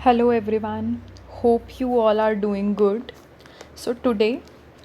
Hello everyone, hope you all are doing good. So, today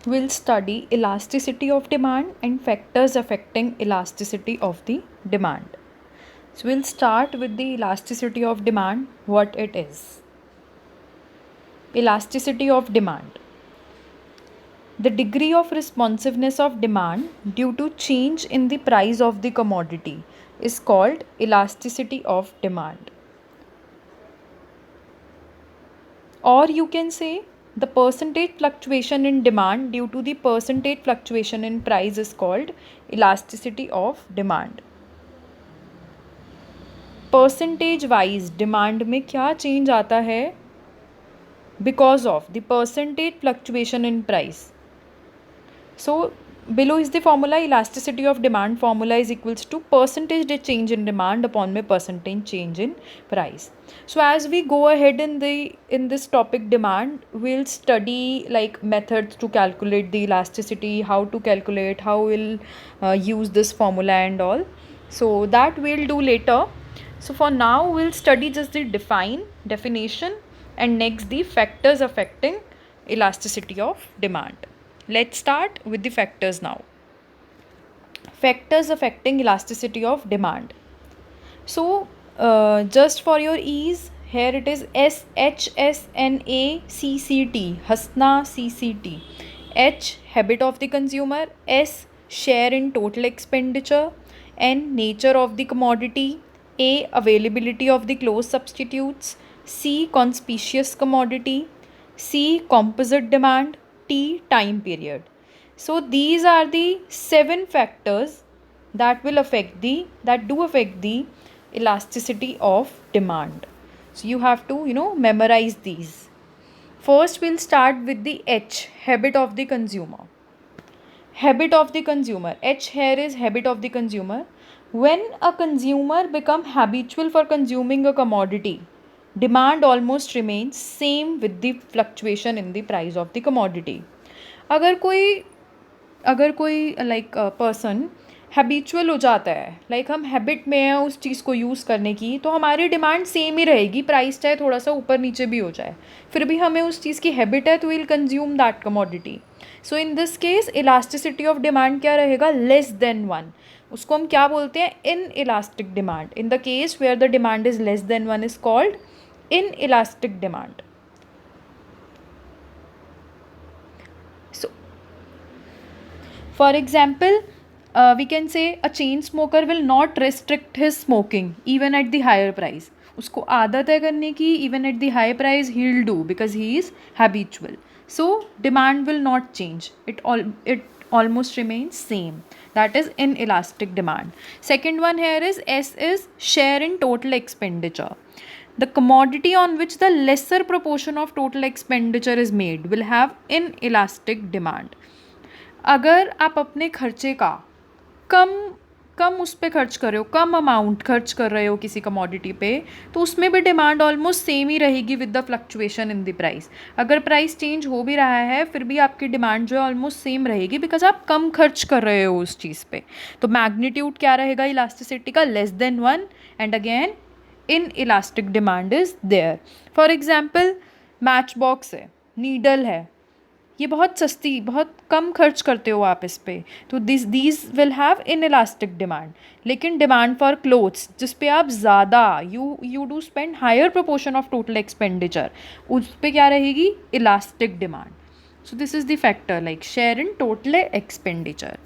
we'll study elasticity of demand and factors affecting elasticity of the demand. So, we'll start with the elasticity of demand, what it is. Elasticity of demand. The degree of responsiveness of demand due to change in the price of the commodity is called elasticity of demand. Or you can say the percentage fluctuation in demand due to the percentage fluctuation in price is called elasticity of demand. Percentage wise demand में क्या change आता है because of the percentage fluctuation in price. So below is the formula. Elasticity of demand formula is equals to percentage change in demand upon my percentage change in price. So as we go ahead in this topic demand, we'll study like methods to calculate the elasticity, how to calculate, how we'll use this formula and all. So that we'll do later. So for now we'll study just the definition and next the factors affecting elasticity of demand. Let's start with the factors now. Factors affecting elasticity of demand. So, just for your ease, here it is SHSNACCT, Hasna CCT. H, habit of the consumer. S, share in total expenditure. N, nature of the commodity. A, availability of the close substitutes. C, conspicuous commodity. C, composite demand. T, time period. So these are the 7 factors that do affect the elasticity of demand. So you have to memorize these. First we'll start with the H, habit of the consumer. Habit of the consumer. H here is habit of the consumer. When a consumer become habitual for consuming a commodity, demand almost remains same with the fluctuation in the price of the commodity. अगर कोई like person habitual हो जाता है, like हम habit में हैं उस चीज़ को यूज़ करने की, तो हमारी डिमांड सेम ही रहेगी, प्राइस चाहे थोड़ा सा ऊपर नीचे भी हो जाए, फिर भी हमें उस चीज़ की हैबिट है तो will consume that commodity. So in this case elasticity of demand क्या रहेगा? Less than 1. उसको हम क्या बोलते हैं? Inelastic demand. In the case where the demand is less than 1 is called inelastic demand. For example, we can say a chain smoker will not restrict his smoking even at the higher price. उसको आदत है करने की, even at the high price he'll do because he is habitual. So demand will not change. It almost remains same. That is inelastic demand. Second one here is S is share in total expenditure. The commodity on which the lesser proportion of total expenditure is made will have inelastic demand. अगर आप अपने खर्चे का कम उस पर खर्च कर रहे हो, कम अमाउंट खर्च कर रहे हो किसी कमोडिटी पे, तो उसमें भी डिमांड ऑलमोस्ट सेम ही रहेगी with the fluctuation in the price. अगर प्राइस चेंज हो भी रहा है फिर भी आपकी डिमांड जो है ऑलमोस्ट सेम रहेगी बिकॉज आप कम खर्च कर रहे हो उस चीज़ पे. तो मैग्नीट्यूड क्या रहेगा इलास्टिसिटी का? Less than 1. And again inelastic demand is there. For example match box है, नीडल है, ये बहुत सस्ती, बहुत कम खर्च करते हो आप इस पर, तो these will have inelastic demand. लेकिन डिमांड फॉर क्लोथ्स जिस पे आप ज़्यादा you do spend higher proportion of total expenditure, उस पर क्या रहेगी? Elastic demand. So this is the factor like share in total expenditure.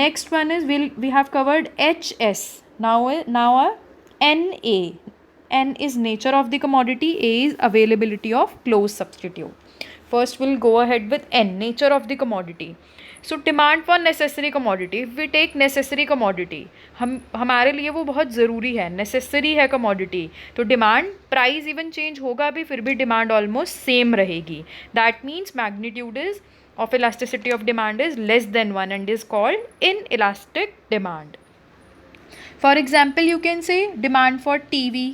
Next one is we have covered HS. now NA. N is nature of the commodity. A is availability of close substitute. First we'll go ahead with N, nature of the commodity. So demand for necessary commodity. If we take necessary commodity, हमारे लिए वो बहुत ज़रूरी है, necessary है commodity, तो demand price even change होगा भी फिर भी demand almost same रहेगी. That means magnitude is of elasticity of demand is less than 1 and is called inelastic demand. For example, you can say demand for TV,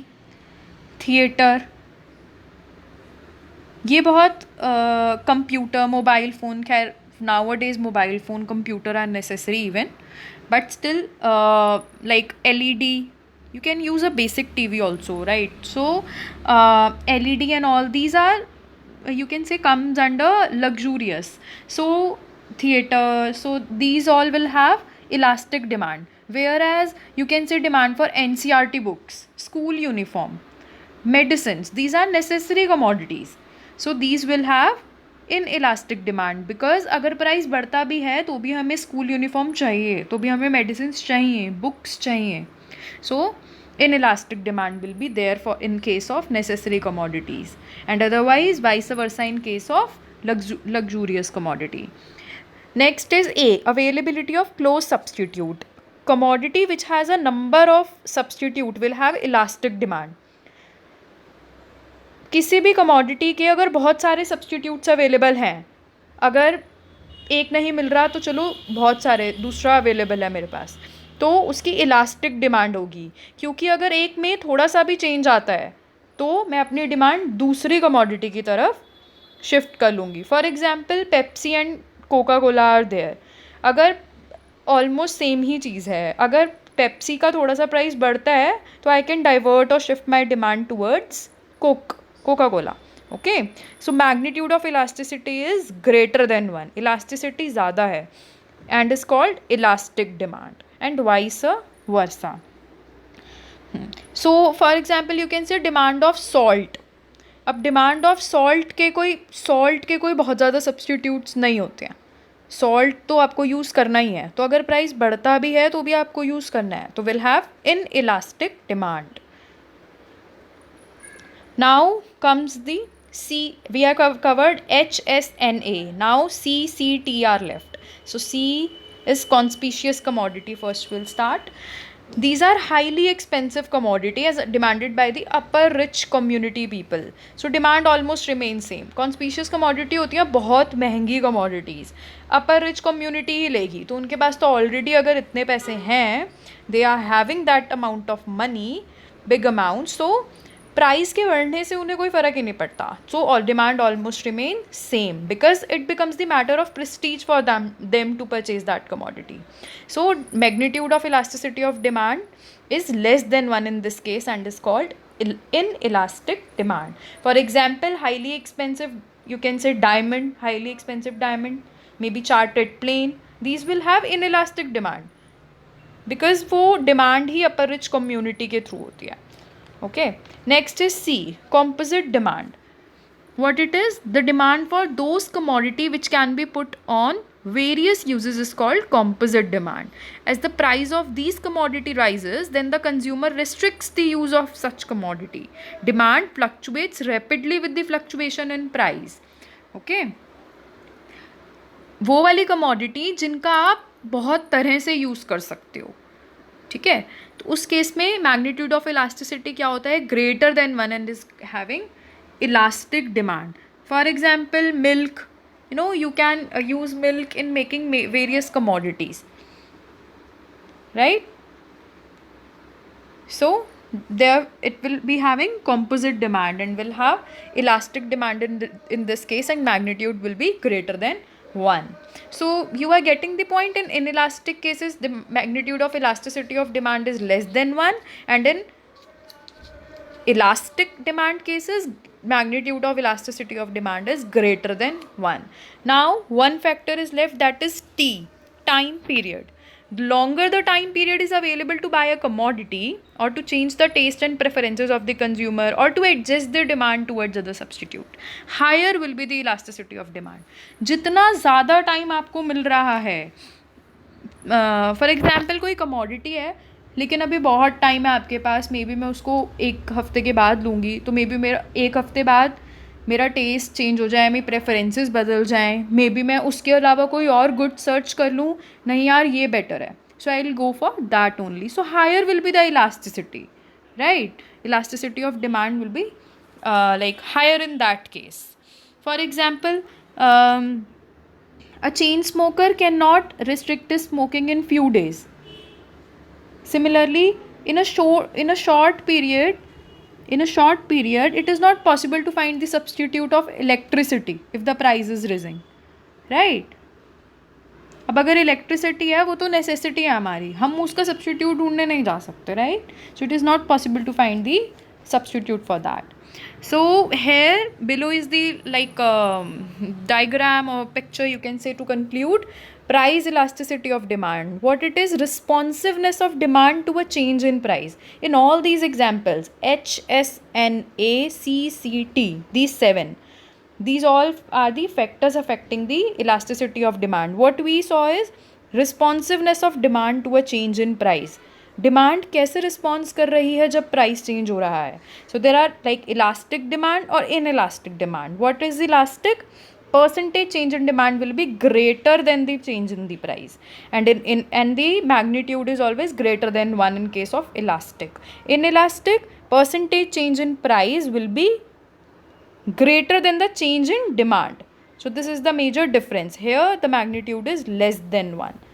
theater. ये बहुत computer, mobile phone, खैर nowadays mobile phone, computer are necessary even, but still like LED, You can use a basic TV also, right? So LED and all these are, you can say, comes under luxurious. So theater, so these all will have elastic demand, whereas you can say demand for NCRT books, school uniform, medicines, these are necessary commodities, so these will have inelastic demand, because अगर price बढ़ता भी है तो भी हमें school uniform चाहिए, तो भी हमें मेडिसिन्स चाहिए, बुक्स चाहिए. So inelastic demand will be there for in case of necessary commodities, and otherwise vice versa in case of luxurious commodity. Next is A, availability of close substitute. Commodity which has a number of substitute will have elastic demand. किसी भी commodity के अगर बहुत सारे substitutes available हैं, अगर एक नहीं मिल रहा तो चलो बहुत सारे दूसरा अवेलेबल है मेरे पास, तो उसकी इलास्टिक डिमांड होगी, क्योंकि अगर एक में थोड़ा सा भी चेंज आता है तो मैं अपनी डिमांड दूसरी कमोडिटी की तरफ शिफ्ट कर लूँगी. For example Pepsi and Coca Cola are there. अगर ऑलमोस्ट सेम ही चीज़ है, अगर पेप्सी का थोड़ा सा प्राइस बढ़ता है तो आई कैन डाइवर्ट और shift my demand towards Coca Cola. Okay, so magnitude of elasticity is greater than 1. Elasticity ज़्यादा है and is called elastic demand, and vice versa. So for example you can say demand of salt. अब demand of salt के कोई बहुत ज़्यादा substitutes नहीं होते हैं. सॉल्ट तो आपको यूज़ करना ही है, तो अगर प्राइस बढ़ता भी है तो भी आपको यूज़ करना है, तो will have inelastic demand. Now comes the C. We have covered H, S, N, A. Now C, C, T are left. So C is conspicuous commodity. First we'll start. These are highly expensive commodity as demanded by the upper rich community people. So demand almost remains same. Conspicuous commodity होती हैं बहुत महंगी commodities. Upper rich community ही लेगी, तो उनके पास तो already अगर इतने पैसे हैं, they are having that amount of money, big amount, so price के बढ़ने से उन्हें कोई फ़र्क ही नहीं पड़ता. So all demand almost remain same because it becomes the matter of prestige for them to purchase that commodity. So magnitude of elasticity of demand is less than 1 in this case and is called inelastic demand. For example, highly expensive, you can say diamond, highly expensive diamond, maybe charted plane, these will have inelastic demand because वो demand ही upper rich community के through होती है. Okay, next is C, composite demand. What it is? The demand for those commodity which can be put on various uses is called composite demand. As the price of these commodity rises, then the consumer restricts the use of such commodity. Demand fluctuates rapidly with the fluctuation in price. Okay, वो वाली commodity जिनका आप बहुत तरह से use कर सकते हो, ठीक है, तो उस केस में मैग्नीट्यूड ऑफ इलास्टिसिटी क्या होता है? Greater than 1 and is having elastic demand. For example milk, you know, you can use milk in making various commodities, right? So there it will be having composite demand and will have elastic demand in this case, and magnitude will be greater than 1. So you are getting the point. In inelastic cases the magnitude of elasticity of demand is less than 1, and in elastic demand cases magnitude of elasticity of demand is greater than 1. Now one factor is left, that is T, time period. The longer the time period is available to buy a commodity or to change the taste and preferences of the consumer or to adjust their demand towards other substitute, higher will be the elasticity of demand. जितना ज़्यादा time आपको मिल रहा है, for example कोई commodity है लेकिन अभी बहुत टाइम है आपके पास, मे बी मैं उसको एक हफ्ते के बाद लूँगी, तो मे बी मेरा एक हफ्ते बाद मेरा टेस्ट चेंज हो जाए, मेरी प्रेफरेंसेस बदल जाएं, मे बी मैं उसके अलावा कोई और गुड सर्च कर लूँ, नहीं यार ये बेटर है, so I will go for that only. So higher will be the elasticity, right? Elasticity of demand will be like higher in that case. For example, a chain smoker cannot restrict his smoking in few days. Similarly, in a short period, it is not possible to find the substitute of electricity if the price is rising, right? अब अगर electricity है वो तो necessity है हमारी, हम उसका substitute ढूंढने नहीं जा सकते, right? So it is not possible to find the substitute for that. So here below is the like diagram or picture, you can say, to conclude price elasticity of demand. What it is: responsiveness of demand to a change in price. In all these examples, H, S, N, A, C, C, T, these seven, these all are the factors affecting the elasticity of demand. What we saw is responsiveness of demand to a change in price. Demand कैसे response कर रही है जब price change हो रहा है. So there are like elastic demand और inelastic demand. What is elastic? Percentage change in demand will be greater than the change in the price, and and the magnitude is always greater than 1 in case of elastic. In elastic, percentage change in price will be greater than the change in demand. So this is the major difference. Here the magnitude is less than 1.